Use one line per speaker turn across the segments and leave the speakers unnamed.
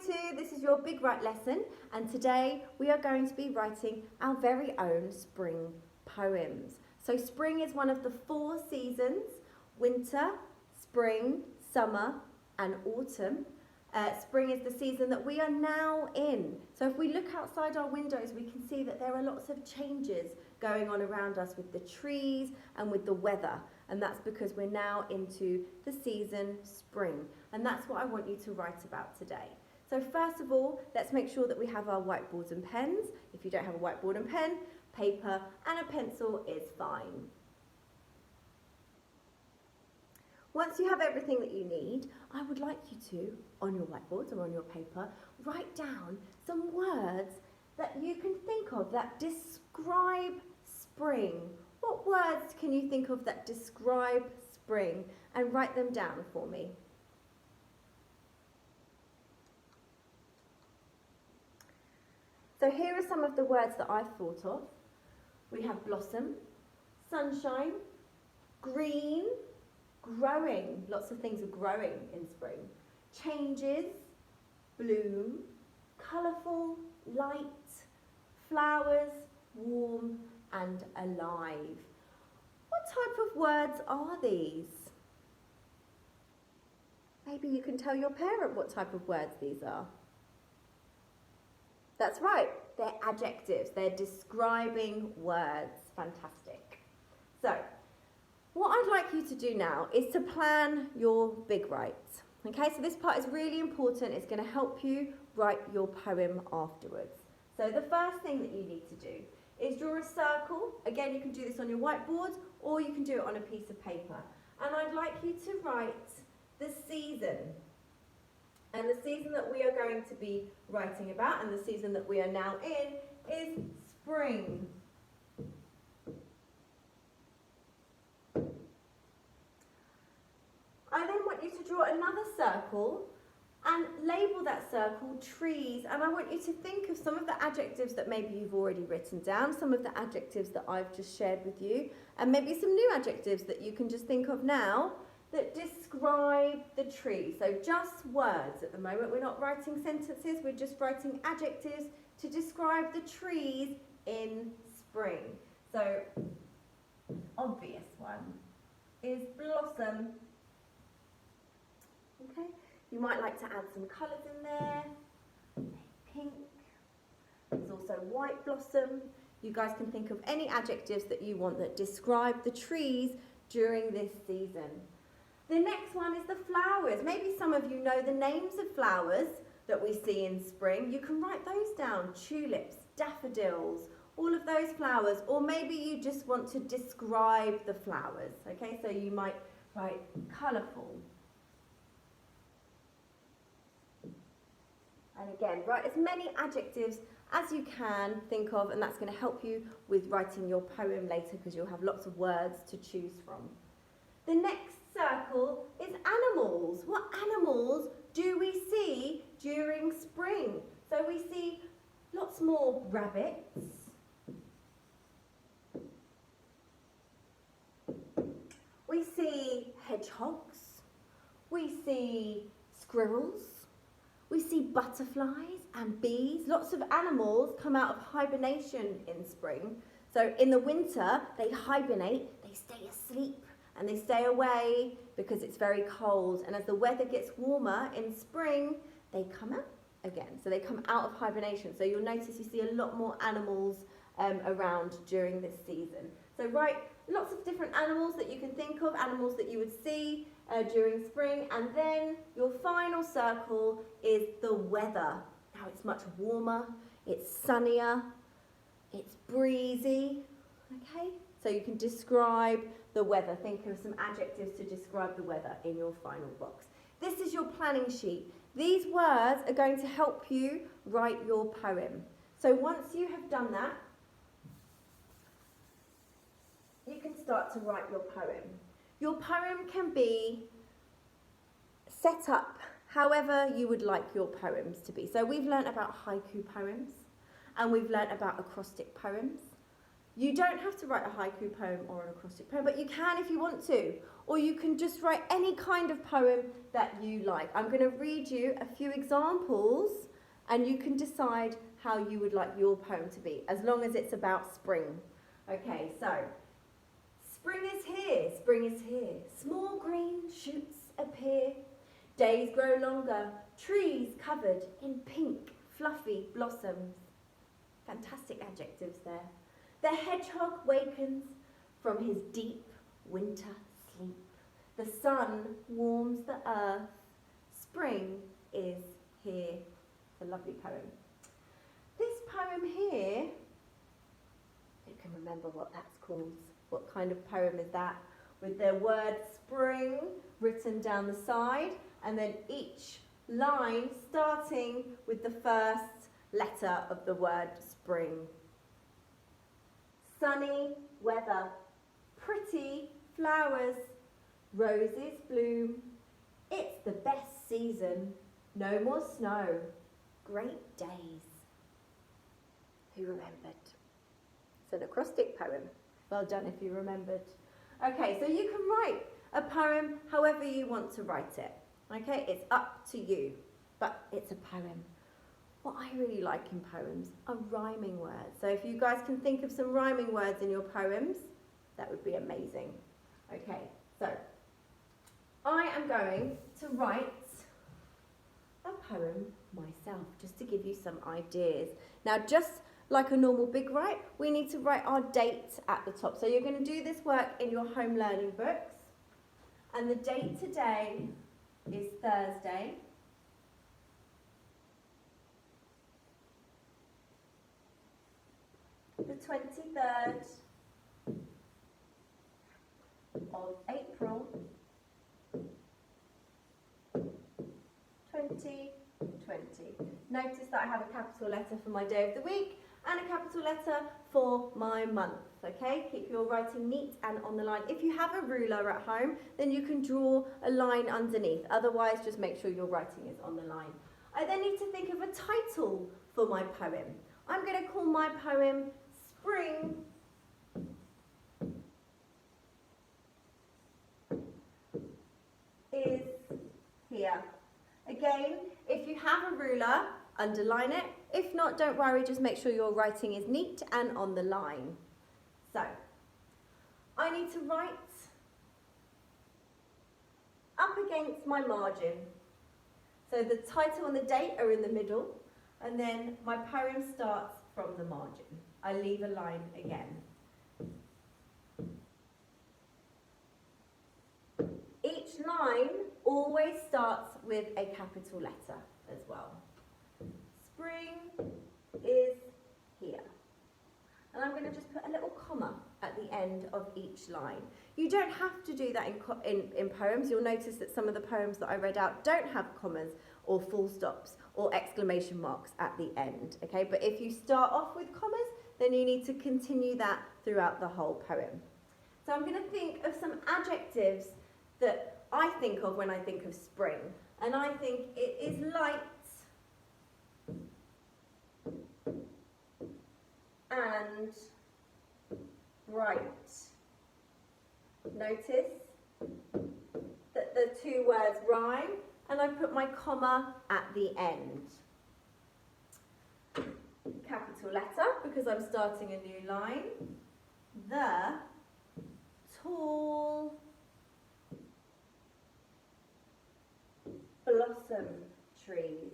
Year 2, this is your Big Write lesson, and today we are going to be writing our very own spring poems. So spring is one of the 4 seasons: winter, spring, summer and autumn. Spring is the season that we are now in. So if we look outside our windows, we can see that there are lots of changes going on around us with the trees and with the weather. And that's because we're now into the season spring. And that's what I want you to write about today. So first of all, let's make sure that we have our whiteboards and pens. If you don't have a whiteboard and pen, paper and a pencil is fine. Once you have everything that you need, I would like you to, on your whiteboards or on your paper, write down some words that you can think of that describe spring. What words can you think of that describe spring? And write them down for me. So here are some of the words that I've thought of. We have blossom, sunshine, green, growing. Lots of things are growing in spring. Changes, bloom, colourful, light, flowers, warm and alive. What type of words are these? Maybe you can tell your parent what type of words these are. That's right, they're adjectives, they're describing words. Fantastic. So, what I'd like you to do now is to plan your big writes. Okay, so this part is really important. It's going to help you write your poem afterwards. So the first thing that you need to do is draw a circle. Again, you can do this on your whiteboard or you can do it on a piece of paper. And I'd like you to write the season. And the season that we are going to be writing about, and the season that we are now in, is spring. I then want you to draw another circle and label that circle trees, and I want you to think of some of the adjectives that maybe you've already written down, some of the adjectives that I've just shared with you, and maybe some new adjectives that you can just think of now that describe the tree. So just words at the moment. We're not writing sentences, we're just writing adjectives to describe the trees in spring. So, obvious one is blossom. Okay, you might like to add some colours in there. Pink. There's also white blossom. You guys can think of any adjectives that you want that describe the trees during this season. The next one is the flowers. Maybe some of you know the names of flowers that we see in spring. You can write those down. Tulips, daffodils, all of those flowers. Or maybe you just want to describe the flowers. Okay, so you might write colourful. And again, write as many adjectives as you can think of, and that's going to help you with writing your poem later because you'll have lots of words to choose from. The next circle is animals. What animals do we see during spring? So we see lots more rabbits. We see hedgehogs. We see squirrels. We see butterflies and bees. Lots of animals come out of hibernation in spring. So in the winter, they hibernate, they stay asleep, and they stay away because it's very cold. And as the weather gets warmer in spring, they come out again. So they come out of hibernation. So you'll notice you see a lot more animals around during this season. So write lots of different animals that you can think of, animals that you would see during spring. And then your final circle is the weather. Now it's much warmer, it's sunnier, it's breezy, okay? So you can describe the weather. Think of some adjectives to describe the weather in your final box. This is your planning sheet. These words are going to help you write your poem. So once you have done that, you can start to write your poem. Your poem can be set up however you would like your poems to be. So we've learnt about haiku poems and we've learnt about acrostic poems. You don't have to write a haiku poem or an acrostic poem, but you can if you want to. Or you can just write any kind of poem that you like. I'm going to read you a few examples and you can decide how you would like your poem to be, as long as it's about spring. Okay, so, spring is here, spring is here. Small green shoots appear. Days grow longer, trees covered in pink, fluffy blossoms. Fantastic adjectives there. The hedgehog wakens from his deep winter sleep. The sun warms the earth. Spring is here. It's a lovely poem. This poem here, you can remember what that's called. What kind of poem is that? With the word spring written down the side, and then each line starting with the first letter of the word spring. Sunny weather, pretty flowers, roses bloom. It's the best season, no more snow, great days. Who remembered? It's an acrostic poem. Well done if you remembered. Okay, so you can write a poem however you want to write it. Okay, it's up to you, but it's a poem. What I really like in poems are rhyming words. So if you guys can think of some rhyming words in your poems, that would be amazing. Okay, so I am going to write a poem myself, just to give you some ideas. Now, just like a normal big write, we need to write our date at the top. So you're going to do this work in your home learning books. And the date today is Thursday. The 23rd of April 2020. Notice that I have a capital letter for my day of the week and a capital letter for my month, okay? Keep your writing neat and on the line. If you have a ruler at home, then you can draw a line underneath. Otherwise, just make sure your writing is on the line. I then need to think of a title for my poem. I'm going to call my poem Spring is Here. Again, if you have a ruler, underline it. If not, don't worry, just make sure your writing is neat and on the line. So, I need to write up against my margin. So the title and the date are in the middle, and then my poem starts from the margin. I leave a line again. Each line always starts with a capital letter as well. Spring is here. And I'm going to just put a little comma at the end of each line. You don't have to do that in poems. You'll notice that some of the poems that I read out don't have commas or full stops or exclamation marks at the end, okay? But if you start off with commas, then you need to continue that throughout the whole poem. So I'm going to think of some adjectives that I think of when I think of spring. And I think it is light and bright. Notice that the two words rhyme, and I put my comma at the end. Capital letter, because I'm starting a new line. The tall blossom trees.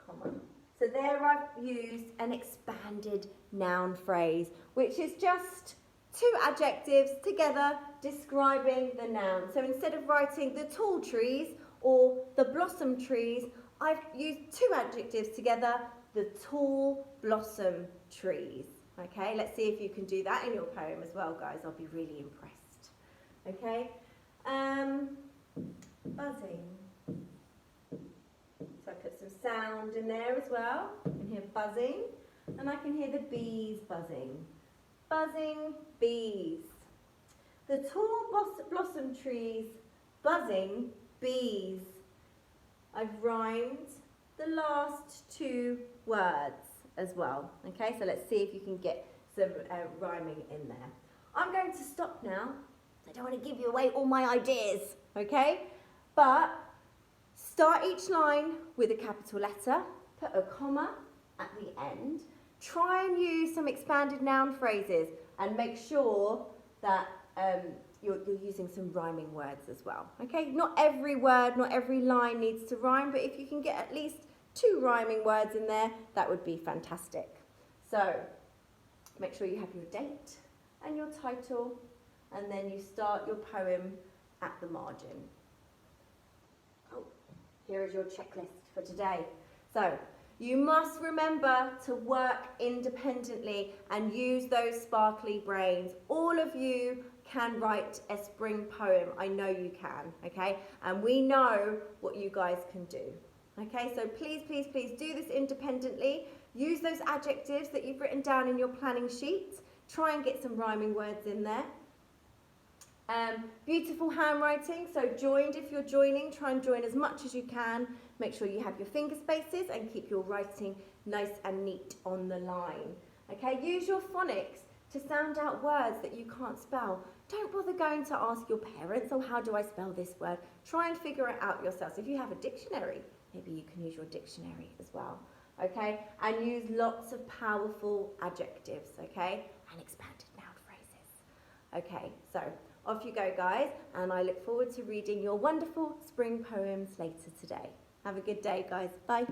Comma. So there I've used an expanded noun phrase, which is just two adjectives together describing the noun. So instead of writing the tall trees or the blossom trees, I've used two adjectives together, the tall blossom trees. Okay, let's see if you can do that in your poem as well, guys. I'll be really impressed. Okay, buzzing. So I put some sound in there as well. I can hear buzzing, and I can hear the bees buzzing. Buzzing bees. The tall blossom trees, buzzing bees. I've rhymed the last two words as well. Okay, so let's see if you can get some rhyming in there. I'm going to stop now. I don't want to give you away all my ideas, okay? But start each line with a capital letter, put a comma at the end. Try and use some expanded noun phrases and make sure that you're using some rhyming words as well. Okay, not every word, not every line needs to rhyme, but if you can get at least 2 rhyming words in there, that would be fantastic. So make sure you have your date and your title, and then you start your poem at the margin. Oh, here is your checklist for today. So you must remember to work independently and use those sparkly brains. All of you can write a spring poem. I know you can, okay? And we know what you guys can do. Okay, so please, please, please do this independently. Use those adjectives that you've written down in your planning sheet. Try and get some rhyming words in there. Beautiful handwriting, so joined if you're joining, try and join as much as you can. Make sure you have your finger spaces and keep your writing nice and neat on the line. Okay, use your phonics to sound out words that you can't spell. Don't bother going to ask your parents, oh, how do I spell this word? Try and figure it out yourself. So if you have a dictionary, maybe you can use your dictionary as well. Okay, and use lots of powerful adjectives, okay, and expanded noun phrases. Okay, so off you go, guys, and I look forward to reading your wonderful spring poems later today. Have a good day, guys. Bye.